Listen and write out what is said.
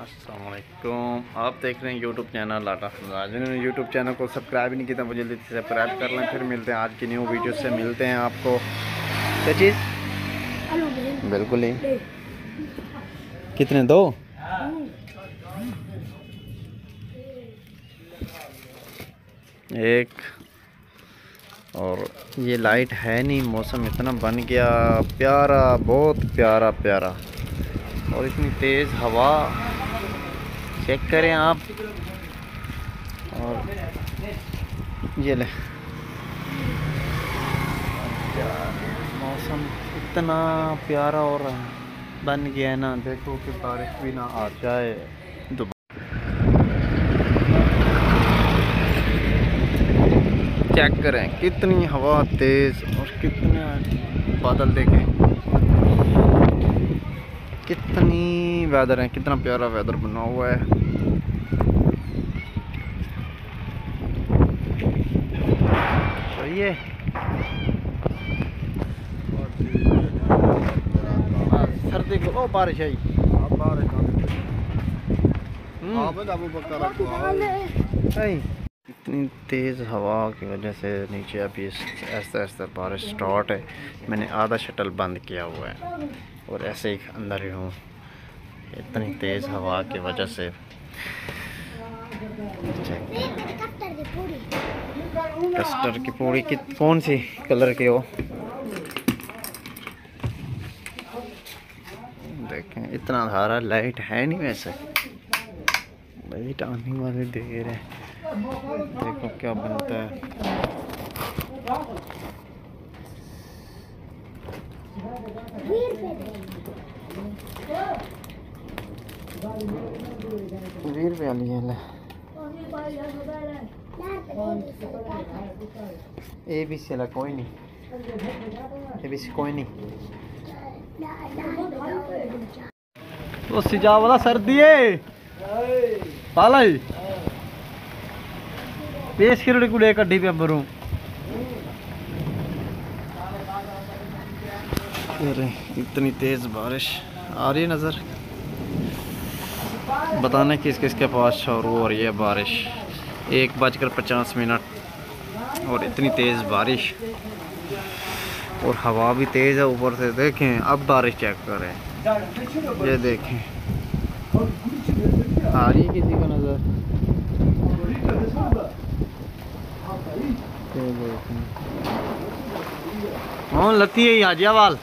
अस्सलामुअलैकुम, आप देख रहे हैं यूट्यूब चैनल लाटा फजाज। जिन्होंने यूट्यूब चैनल को सब्सक्राइब नहीं किया वो जल्दी से सब्सक्राइब कर लें। फिर मिलते हैं आज की न्यू वीडियो से। मिलते हैं आपको क्या चीज़ बिल्कुल ही कितने दो एक। और ये लाइट है नहीं, मौसम इतना बन गया प्यारा, बहुत प्यारा प्यारा, और इतनी तेज़ हवा चेक करें आप। और ये ले मौसम इतना प्यारा और बन गया है ना, देखो कि बारिश भी ना आ जाए दोबारा। चेक करें कितनी हवा तेज़ और कितने बादल, देखें कितनी वेदर है, कितना प्यारा वेदर बना हुआ है। सही है, सर्दी को ओ बारिश आई, इतनी तेज़ हवा की वजह से नीचे अभी ऐसा ऐसा बारिश स्टार्ट है। मैंने आधा शटल बंद किया हुआ है और ऐसे ही अंदर ही हूँ, इतनी तेज़ हवा की वजह से। कस्टर्ड की पूरी कौन सी कलर की हो, देखें इतना धारा लाइट है नहीं, वैसे लाइट आने वाली देर है। देखो क्या बनता है। ₹20 वाली है ABC ला, कोई नहीं ABC कोई नहीं। तो सिजा वाला सर्दी है पाला ही पेश किरड़ी कुड़े कड्डी पे भरूं। इतनी तेज बारिश आ रही है नजर, बताने किस किस के पास शुरू हो रही है बारिश। 1:50 और इतनी तेज बारिश और हवा भी तेज है ऊपर से। देखें अब बारिश चेक करें, ये देखें आ रही है किसी को नजर, हाँ लती है हाजिया वाल।